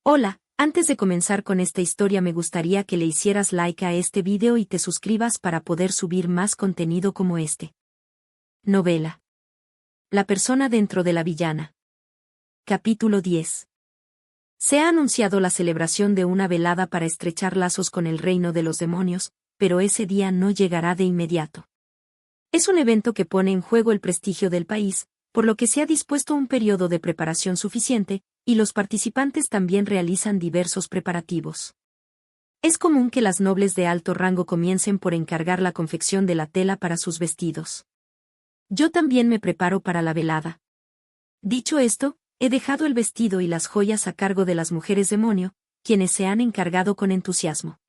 Hola, antes de comenzar con esta historia me gustaría que le hicieras like a este video y te suscribas para poder subir más contenido como este. Novela. La persona dentro de la villana. Capítulo 10. Se ha anunciado la celebración de una velada para estrechar lazos con el reino de los demonios, pero ese día no llegará de inmediato. Es un evento que pone en juego el prestigio del país, por lo que se ha dispuesto un periodo de preparación suficiente, y los participantes también realizan diversos preparativos. Es común que las nobles de alto rango comiencen por encargar la confección de la tela para sus vestidos. Yo también me preparo para la velada. Dicho esto, he dejado el vestido y las joyas a cargo de las mujeres demonio, quienes se han encargado con entusiasmo.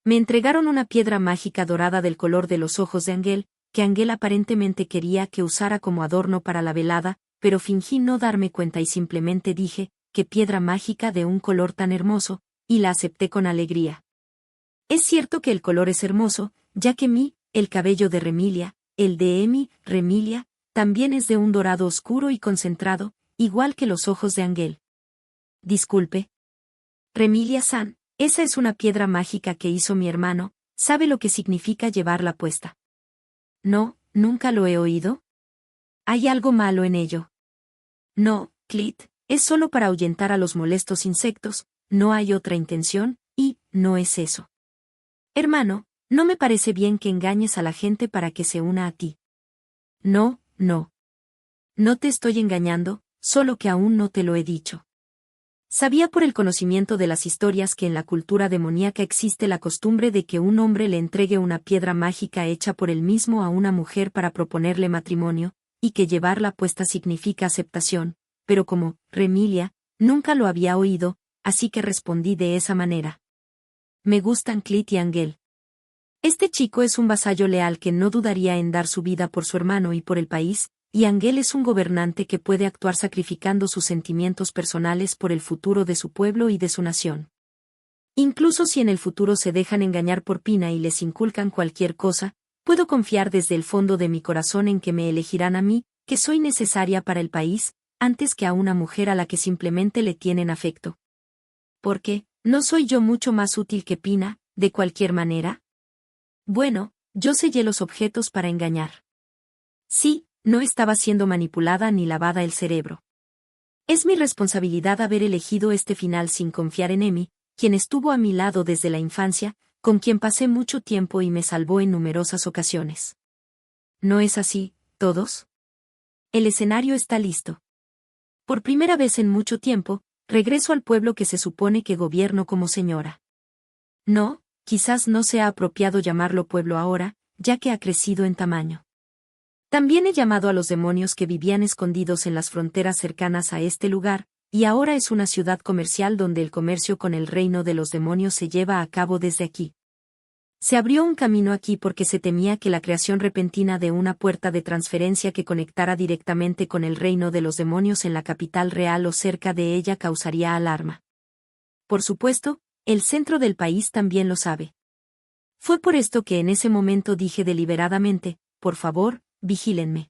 Me entregaron una piedra mágica dorada del color de los ojos de Angel, que Angel aparentemente quería que usara como adorno para la velada, pero fingí no darme cuenta y simplemente dije, qué piedra mágica de un color tan hermoso, y la acepté con alegría. Es cierto que el color es hermoso, ya que el cabello de Remilia, el de Remilia, también es de un dorado oscuro y concentrado, igual que los ojos de Angel. Disculpe. Remilia-san, esa es una piedra mágica que hizo mi hermano, ¿sabe lo que significa llevarla puesta? No, nunca lo he oído. ¿Hay algo malo en ello? No, Clit, es solo para ahuyentar a los molestos insectos, no hay otra intención, y no es eso. Hermano, no me parece bien que engañes a la gente para que se una a ti. No, no. No te estoy engañando, solo que aún no te lo he dicho. Sabía por el conocimiento de las historias que en la cultura demoníaca existe la costumbre de que un hombre le entregue una piedra mágica hecha por él mismo a una mujer para proponerle matrimonio, y que llevarla puesta significa aceptación, pero como Remilia, nunca lo había oído, así que respondí de esa manera. Me gustan Clit y Angel. Este chico es un vasallo leal que no dudaría en dar su vida por su hermano y por el país, y Angel es un gobernante que puede actuar sacrificando sus sentimientos personales por el futuro de su pueblo y de su nación. Incluso si en el futuro se dejan engañar por Pina y les inculcan cualquier cosa, puedo confiar desde el fondo de mi corazón en que me elegirán a mí, que soy necesaria para el país, antes que a una mujer a la que simplemente le tienen afecto. Porque, ¿no soy yo mucho más útil que Pina, de cualquier manera? Bueno, yo sellé los objetos para engañar. Sí, no estaba siendo manipulada ni lavada el cerebro. Es mi responsabilidad haber elegido este final sin confiar en Emi, quien estuvo a mi lado desde la infancia, con quien pasé mucho tiempo y me salvó en numerosas ocasiones. ¿No es así, todos? El escenario está listo. Por primera vez en mucho tiempo, regreso al pueblo que se supone que gobierno como señora. No, quizás no sea apropiado llamarlo pueblo ahora, ya que ha crecido en tamaño. También he llamado a los demonios que vivían escondidos en las fronteras cercanas a este lugar, y ahora es una ciudad comercial donde el comercio con el reino de los demonios se lleva a cabo desde aquí. Se abrió un camino aquí porque se temía que la creación repentina de una puerta de transferencia que conectara directamente con el reino de los demonios en la capital real o cerca de ella causaría alarma. Por supuesto, el centro del país también lo sabe. Fue por esto que en ese momento dije deliberadamente, por favor, vigílenme.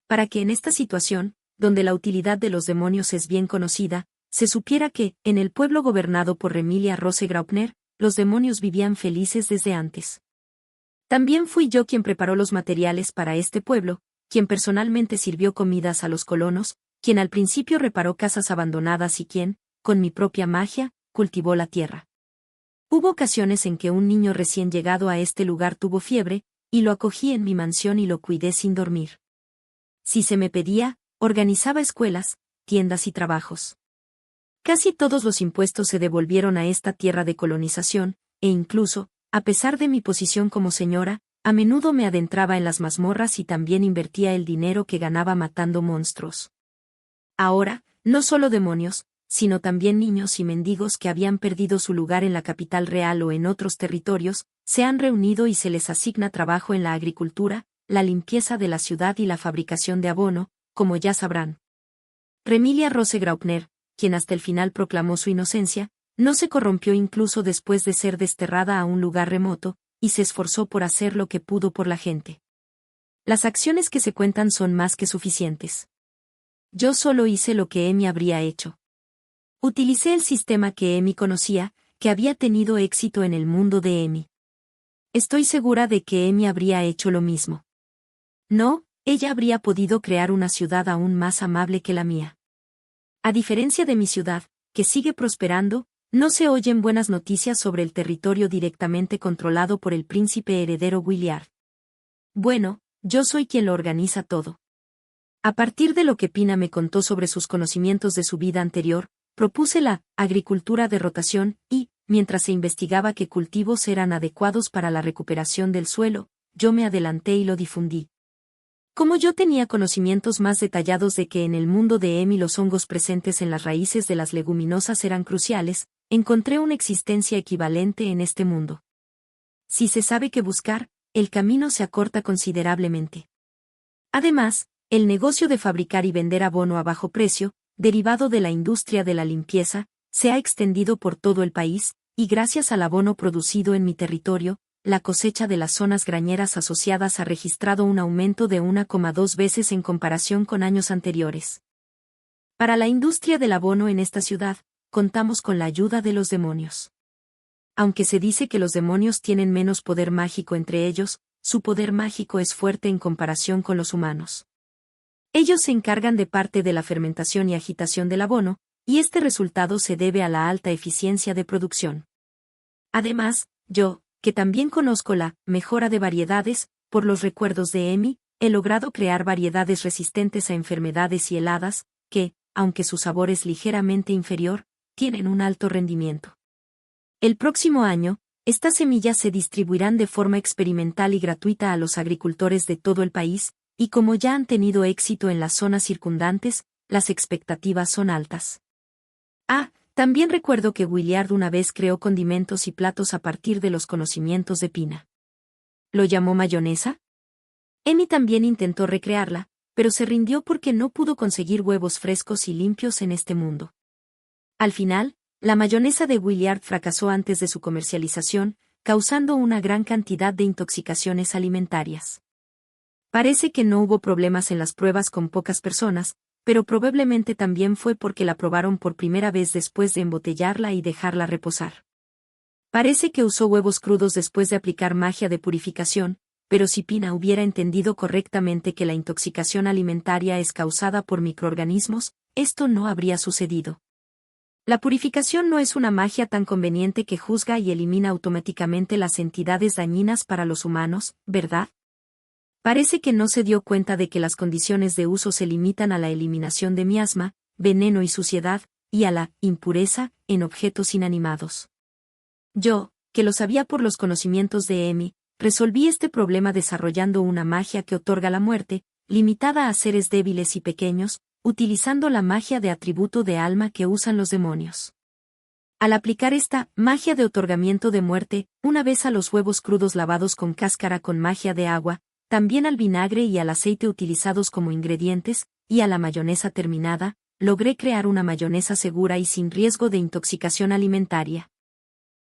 Para que en esta situación, donde la utilidad de los demonios es bien conocida, se supiera que, en el pueblo gobernado por Remilia Rose Graupner, los demonios vivían felices desde antes. También fui yo quien preparó los materiales para este pueblo, quien personalmente sirvió comidas a los colonos, quien al principio reparó casas abandonadas y quien, con mi propia magia, cultivó la tierra. Hubo ocasiones en que un niño recién llegado a este lugar tuvo fiebre, y lo acogí en mi mansión y lo cuidé sin dormir. Si se me pedía, organizaba escuelas, tiendas y trabajos. Casi todos los impuestos se devolvieron a esta tierra de colonización, e incluso, a pesar de mi posición como señora, a menudo me adentraba en las mazmorras y también invertía el dinero que ganaba matando monstruos. Ahora, no solo demonios, sino también niños y mendigos que habían perdido su lugar en la capital real o en otros territorios, se han reunido y se les asigna trabajo en la agricultura, la limpieza de la ciudad y la fabricación de abono, como ya sabrán. Remilia Rose Graupner, quien hasta el final proclamó su inocencia, no se corrompió incluso después de ser desterrada a un lugar remoto, y se esforzó por hacer lo que pudo por la gente. Las acciones que se cuentan son más que suficientes. Yo solo hice lo que Emi habría hecho. Utilicé el sistema que Emi conocía, que había tenido éxito en el mundo de Emi. Estoy segura de que Emi habría hecho lo mismo. No, ella habría podido crear una ciudad aún más amable que la mía. A diferencia de mi ciudad, que sigue prosperando, no se oyen buenas noticias sobre el territorio directamente controlado por el príncipe heredero Williard. Bueno, yo soy quien lo organiza todo. A partir de lo que Pina me contó sobre sus conocimientos de su vida anterior, propuse la agricultura de rotación y, mientras se investigaba qué cultivos eran adecuados para la recuperación del suelo, yo me adelanté y lo difundí. Como yo tenía conocimientos más detallados de que en el mundo de Emi los hongos presentes en las raíces de las leguminosas eran cruciales, encontré una existencia equivalente en este mundo. Si se sabe qué buscar, el camino se acorta considerablemente. Además, el negocio de fabricar y vender abono a bajo precio, derivado de la industria de la limpieza, se ha extendido por todo el país, y gracias al abono producido en mi territorio, la cosecha de las zonas grañeras asociadas ha registrado un aumento de 1,2 veces en comparación con años anteriores. Para la industria del abono en esta ciudad, contamos con la ayuda de los demonios. Aunque se dice que los demonios tienen menos poder mágico entre ellos, su poder mágico es fuerte en comparación con los humanos. Ellos se encargan de parte de la fermentación y agitación del abono, y este resultado se debe a la alta eficiencia de producción. Además, yo, que también conozco la mejora de variedades, por los recuerdos de Emi, he logrado crear variedades resistentes a enfermedades y heladas, que, aunque su sabor es ligeramente inferior, tienen un alto rendimiento. El próximo año, estas semillas se distribuirán de forma experimental y gratuita a los agricultores de todo el país, y como ya han tenido éxito en las zonas circundantes, las expectativas son altas. También recuerdo que Williard una vez creó condimentos y platos a partir de los conocimientos de Pina. ¿Lo llamó mayonesa? Emi también intentó recrearla, pero se rindió porque no pudo conseguir huevos frescos y limpios en este mundo. Al final, la mayonesa de Williard fracasó antes de su comercialización, causando una gran cantidad de intoxicaciones alimentarias. Parece que no hubo problemas en las pruebas con pocas personas, pero probablemente también fue porque la probaron por primera vez después de embotellarla y dejarla reposar. Parece que usó huevos crudos después de aplicar magia de purificación, pero si Pina hubiera entendido correctamente que la intoxicación alimentaria es causada por microorganismos, esto no habría sucedido. La purificación no es una magia tan conveniente que juzga y elimina automáticamente las entidades dañinas para los humanos, ¿verdad? Parece que no se dio cuenta de que las condiciones de uso se limitan a la eliminación de miasma, veneno y suciedad, y a la impureza en objetos inanimados. Yo, que lo sabía por los conocimientos de Emi, resolví este problema desarrollando una magia que otorga la muerte, limitada a seres débiles y pequeños, utilizando la magia de atributo de alma que usan los demonios. Al aplicar esta magia de otorgamiento de muerte, una vez a los huevos crudos lavados con cáscara con magia de agua, también al vinagre y al aceite utilizados como ingredientes, y a la mayonesa terminada, logré crear una mayonesa segura y sin riesgo de intoxicación alimentaria.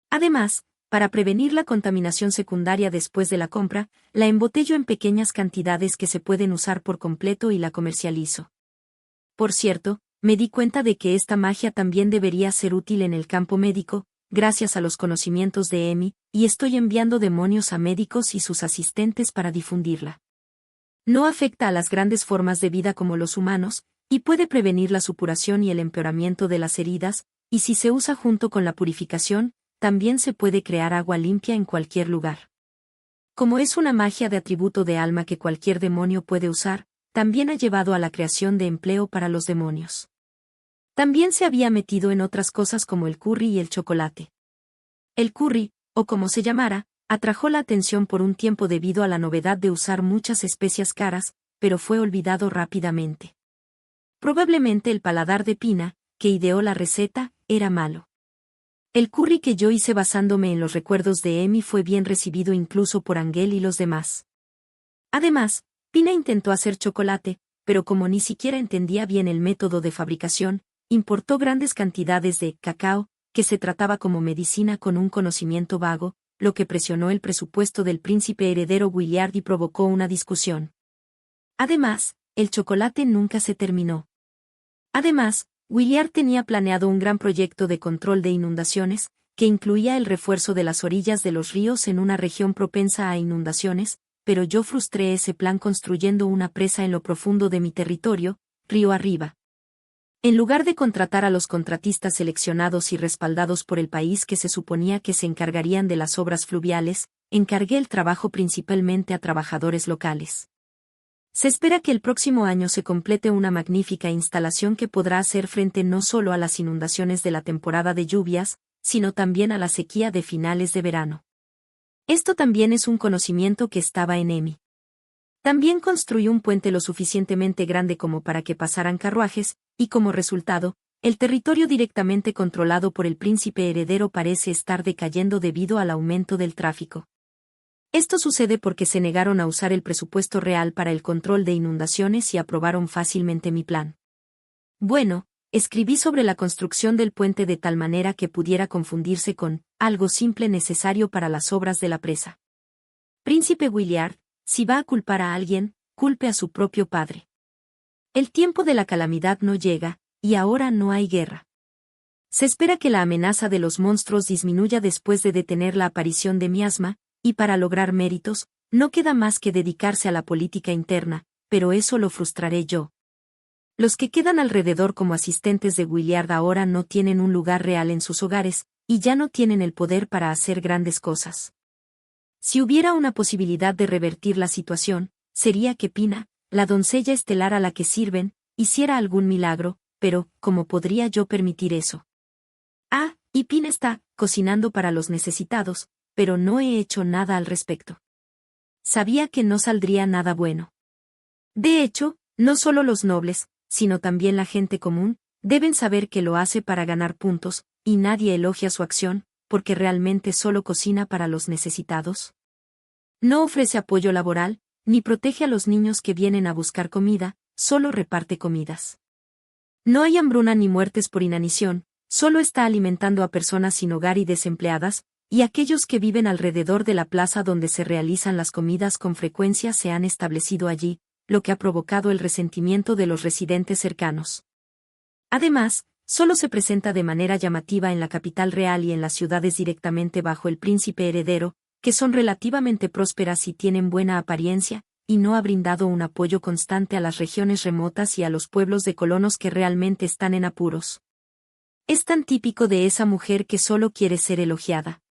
Además, para prevenir la contaminación secundaria después de la compra, la embotello en pequeñas cantidades que se pueden usar por completo y la comercializo. Por cierto, me di cuenta de que esta magia también debería ser útil en el campo médico, gracias a los conocimientos de Emi, y estoy enviando demonios a médicos y sus asistentes para difundirla. No afecta a las grandes formas de vida como los humanos, y puede prevenir la supuración y el empeoramiento de las heridas, y si se usa junto con la purificación, también se puede crear agua limpia en cualquier lugar. Como es una magia de atributo de alma que cualquier demonio puede usar, también ha llevado a la creación de empleo para los demonios. También se había metido en otras cosas como el curry y el chocolate. El curry, o como se llamara, atrajo la atención por un tiempo debido a la novedad de usar muchas especias caras, pero fue olvidado rápidamente. Probablemente el paladar de Pina, que ideó la receta, era malo. El curry que yo hice basándome en los recuerdos de Emi fue bien recibido incluso por Angel y los demás. Además, Pina intentó hacer chocolate, pero como ni siquiera entendía bien el método de fabricación, importó grandes cantidades de cacao, que se trataba como medicina con un conocimiento vago, lo que presionó el presupuesto del príncipe heredero Williard y provocó una discusión. Además, el chocolate nunca se terminó. Además, Williard tenía planeado un gran proyecto de control de inundaciones, que incluía el refuerzo de las orillas de los ríos en una región propensa a inundaciones, pero yo frustré ese plan construyendo una presa en lo profundo de mi territorio, río arriba. En lugar de contratar a los contratistas seleccionados y respaldados por el país que se suponía que se encargarían de las obras fluviales, encargué el trabajo principalmente a trabajadores locales. Se espera que el próximo año se complete una magnífica instalación que podrá hacer frente no solo a las inundaciones de la temporada de lluvias, sino también a la sequía de finales de verano. Esto también es un conocimiento que estaba en mí. También construí un puente lo suficientemente grande como para que pasaran carruajes, y como resultado, el territorio directamente controlado por el príncipe heredero parece estar decayendo debido al aumento del tráfico. Esto sucede porque se negaron a usar el presupuesto real para el control de inundaciones y aprobaron fácilmente mi plan. Bueno, escribí sobre la construcción del puente de tal manera que pudiera confundirse con algo simple necesario para las obras de la presa. Príncipe Williard, si va a culpar a alguien, culpe a su propio padre. El tiempo de la calamidad no llega, y ahora no hay guerra. Se espera que la amenaza de los monstruos disminuya después de detener la aparición de miasma, y para lograr méritos, no queda más que dedicarse a la política interna, pero eso lo frustraré yo. Los que quedan alrededor como asistentes de Williard ahora no tienen un lugar real en sus hogares, y ya no tienen el poder para hacer grandes cosas. Si hubiera una posibilidad de revertir la situación, sería que Pina, la doncella estelar a la que sirven, hiciera algún milagro, pero, ¿cómo podría yo permitir eso? Ah, y Pina está cocinando para los necesitados, pero no he hecho nada al respecto. Sabía que no saldría nada bueno. De hecho, no solo los nobles, sino también la gente común, deben saber que lo hace para ganar puntos, y nadie elogia su acción, porque realmente solo cocina para los necesitados. No ofrece apoyo laboral, ni protege a los niños que vienen a buscar comida, solo reparte comidas. No hay hambruna ni muertes por inanición, solo está alimentando a personas sin hogar y desempleadas, y aquellos que viven alrededor de la plaza donde se realizan las comidas con frecuencia se han establecido allí, lo que ha provocado el resentimiento de los residentes cercanos. Además, solo se presenta de manera llamativa en la capital real y en las ciudades directamente bajo el príncipe heredero, que son relativamente prósperas y tienen buena apariencia, y no ha brindado un apoyo constante a las regiones remotas y a los pueblos de colonos que realmente están en apuros. Es tan típico de esa mujer que solo quiere ser elogiada.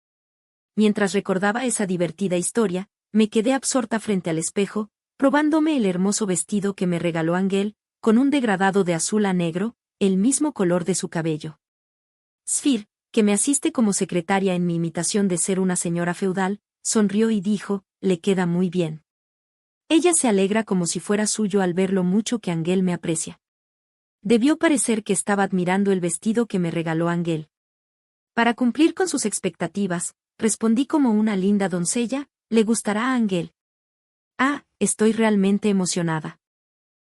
Mientras recordaba esa divertida historia, me quedé absorta frente al espejo, probándome el hermoso vestido que me regaló Angel, con un degradado de azul a negro, el mismo color de su cabello. Sfir, que me asiste como secretaria en mi imitación de ser una señora feudal, sonrió y dijo, le queda muy bien. Ella se alegra como si fuera suyo al ver lo mucho que Angel me aprecia. Debió parecer que estaba admirando el vestido que me regaló Angel. Para cumplir con sus expectativas, respondí como una linda doncella, le gustará a Angel. Ah, estoy realmente emocionada.